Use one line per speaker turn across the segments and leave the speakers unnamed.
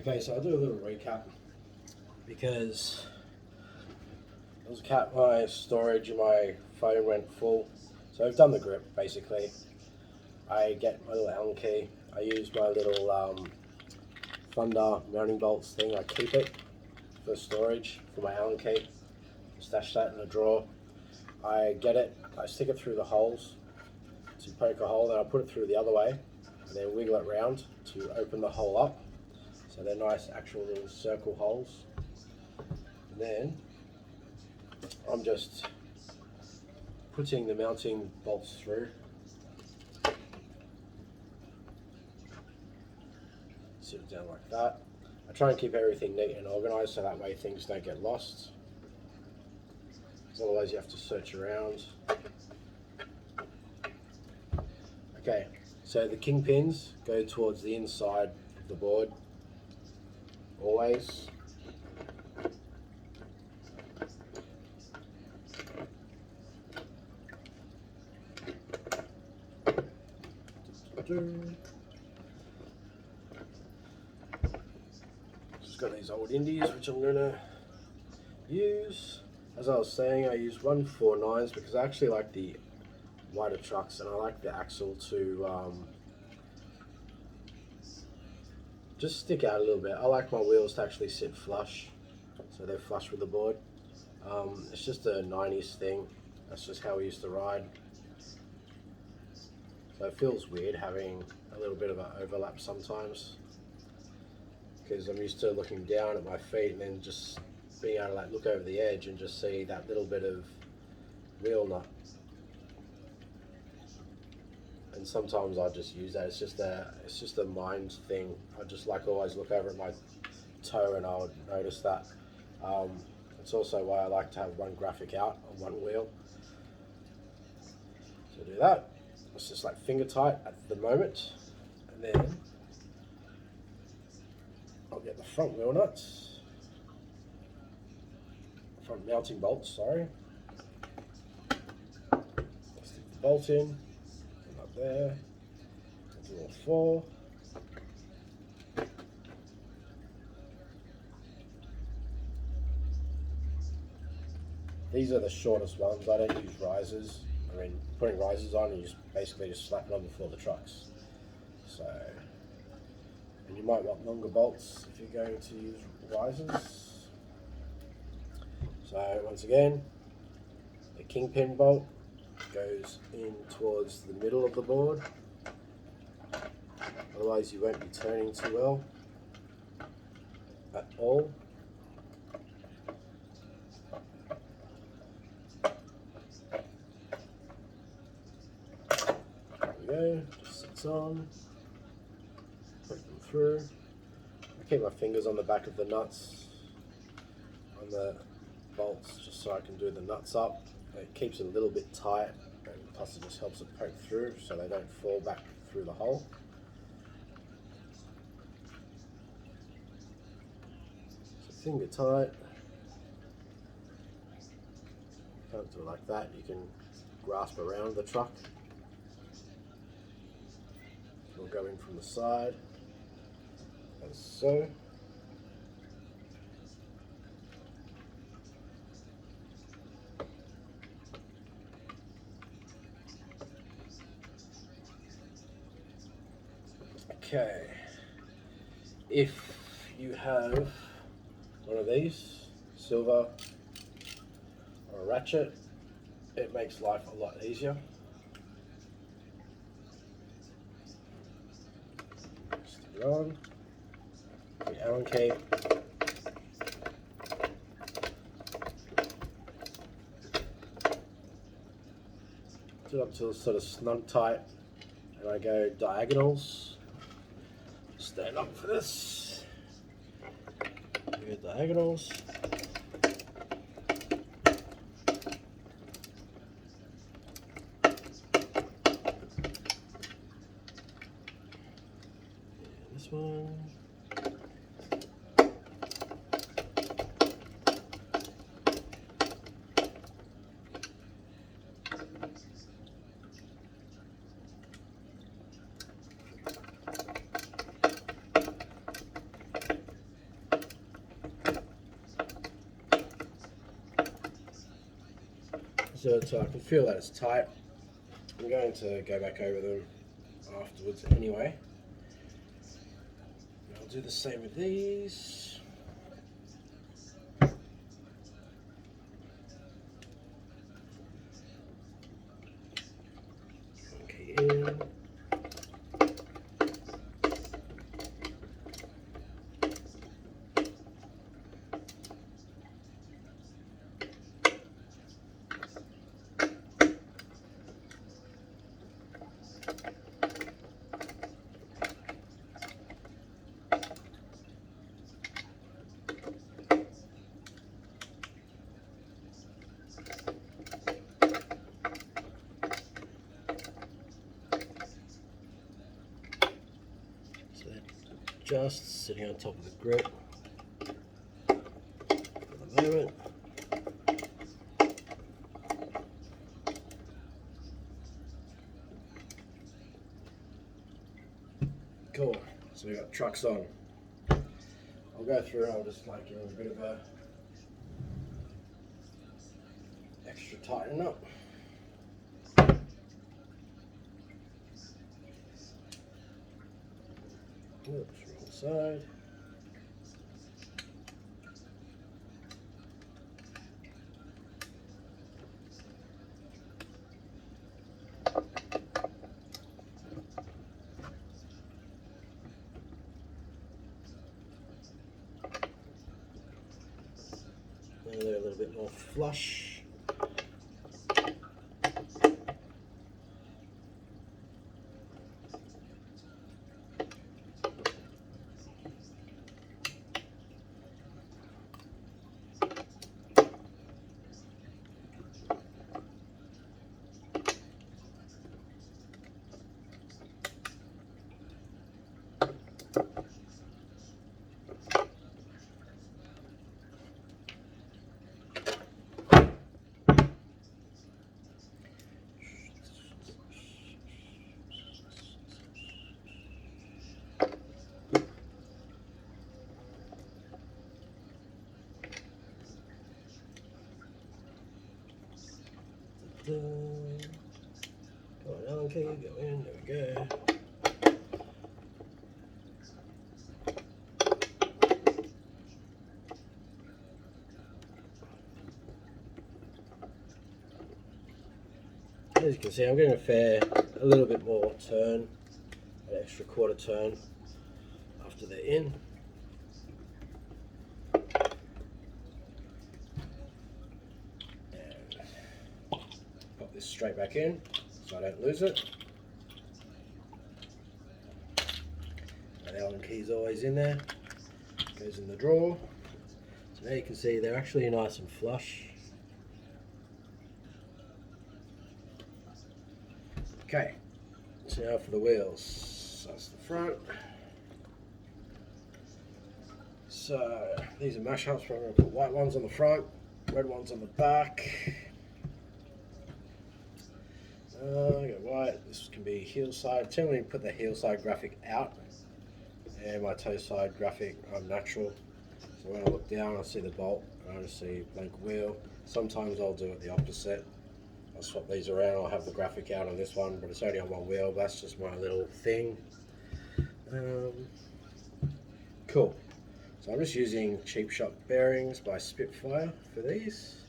Okay, so I'll do a little recap because there was a cat, my storage in my phone went full. So I've done the grip basically. I get my little Allen key. I use my little Thunder mounting bolts thing. I keep it for storage for my Allen key. Stash that in a drawer. I get it, I stick it through the holes to poke a hole, then I put it through the other way and then wiggle it round to open the hole up. So they're nice actual little circle holes. And then I'm just putting the mounting bolts through. Sit it down like that. I try and keep everything neat and organised so that way things don't get lost. Because otherwise you have to search around. Okay, so the kingpins go towards the inside of the board. Always. Just got these old Indies which I'm gonna use. As I was saying, I use 149s because I actually like the wider trucks and I like the axle to just stick out a little bit. I like my wheels to actually sit flush, so they're flush with the board. It's just a 90s thing. That's just how we used to ride. So it feels weird having a little bit of an overlap sometimes because I'm used to looking down at my feet and then just being able to like look over the edge and just see that little bit of wheel nut. And sometimes I just use that. It's just a mind thing. I just like always look over at my toe and I'll notice that. It's also why I like to have one graphic out on one wheel. So do that. It's just like finger tight at the moment, and then I'll get the front wheel nuts, front mounting bolts. Sorry. Stick the bolt in. Up there, draw 4. These are the shortest ones. I don't use risers. I mean, putting risers on, you just basically just slap it on before the trucks. So, and you might want longer bolts if you're going to use risers. So once again, the kingpin bolt goes in towards the middle of the board, otherwise you won't be turning too well at all. There we go, just sits on, poke them through. I keep my fingers on the back of the nuts, on the bolts, just so I can do the nuts up. It keeps it a little bit tight, and plus it just helps it poke through so they don't fall back through the hole. So finger tight. Can't do it like that. You can grasp around the truck. It'll go in from the side, as so. Okay, if you have one of these, silver or a ratchet, it makes life a lot easier. Stick it on, the Allen key. Do it up till it's sort of snug tight, and I go diagonals. Stand up for this. Go diagonals. And this one. so I can feel that it's tight. I'm going to go back over them afterwards anyway. I'll do the same with these. Okay, in. Just sitting on top of the grip for the moment. Cool, so we got trucks on. I'll go through, I'll just like give them a bit of a extra tighten up. Oops, wrong side. Now they're a little bit more flush. Go on, okay, go in, there we go. As you can see, I'm getting a little bit more turn, an extra quarter turn after they're in. Pop this straight back in so I don't lose it. And the Allen key's always in there, goes in the drawer. So now you can see they're actually nice and flush. Okay, so now for the wheels. That's the front. So these are mash-ups, but I'm going to put white ones on the front, red ones on the back. I got white, this can be heel side. Generally put the heel side graphic out, and my toe side graphic natural. So when I look down, I see the bolt, and I just see blank wheel. Sometimes I'll do it the opposite. I'll swap these around, I'll have the graphic out on this one, but it's only on one wheel, that's just my little thing. Cool. So I'm just using Cheap Shop bearings by Spitfire for these.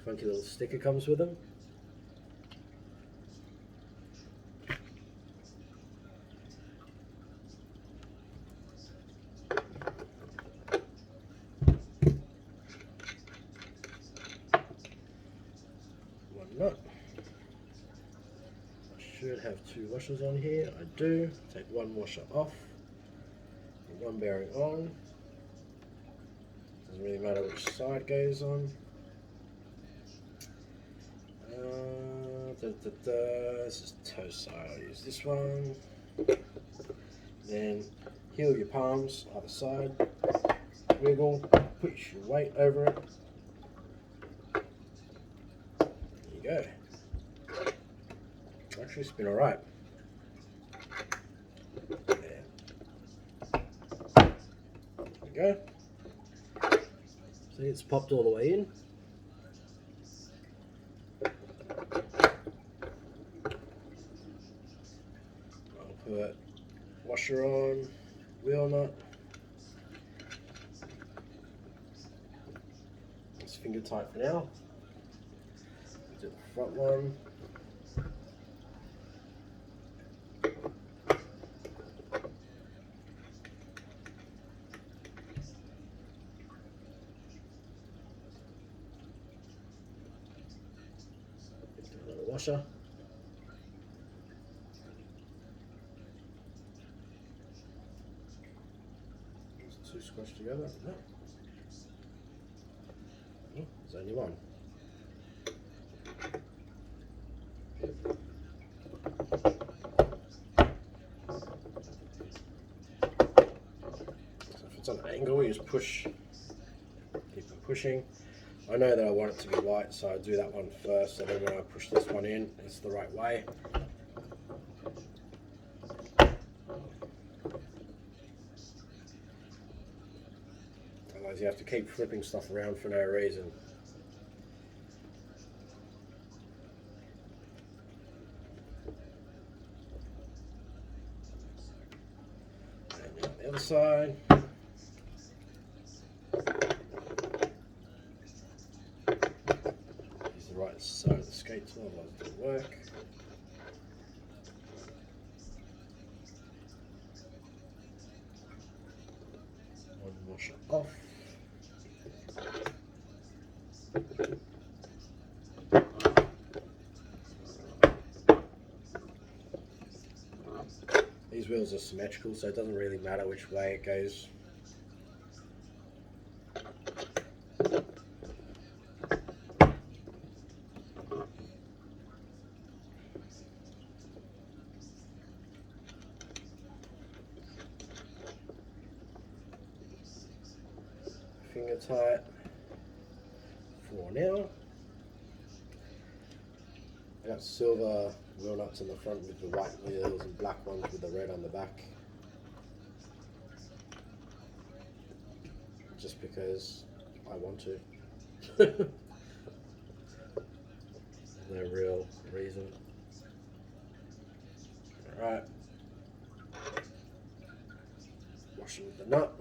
Funky little sticker comes with them. One nut. Should have two washers on here. I do. Take one washer off, put one bearing on. Doesn't really matter which side goes on. This is toe side. I'll use this one. Then heel your palms other side. Wiggle. Put your weight over it. There you go. Actually spin alright. There we go. See, it's popped all the way in. washer on, wheel nut. It's finger tight for now. Do the front one. Do another washer. Two squashed together. No. Oh, there's only one. So if it's on an angle, you just push, keep it pushing. I know that I want it to be white, so I do that one first, so then when I push this one in, it's the right way. Otherwise you have to keep flipping stuff around for no reason. And now the other side. Use the right side of the skate tool, otherwise it doesn't work. One washer off. These wheels are symmetrical, so it doesn't really matter which way it goes. Finger tight for now. I got silver wheel nuts in the front with the white wheels and black ones with the red on the back. Just because I want to. There's no real reason. Alright. Washing with the nut.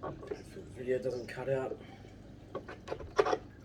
Hopefully the video doesn't cut out.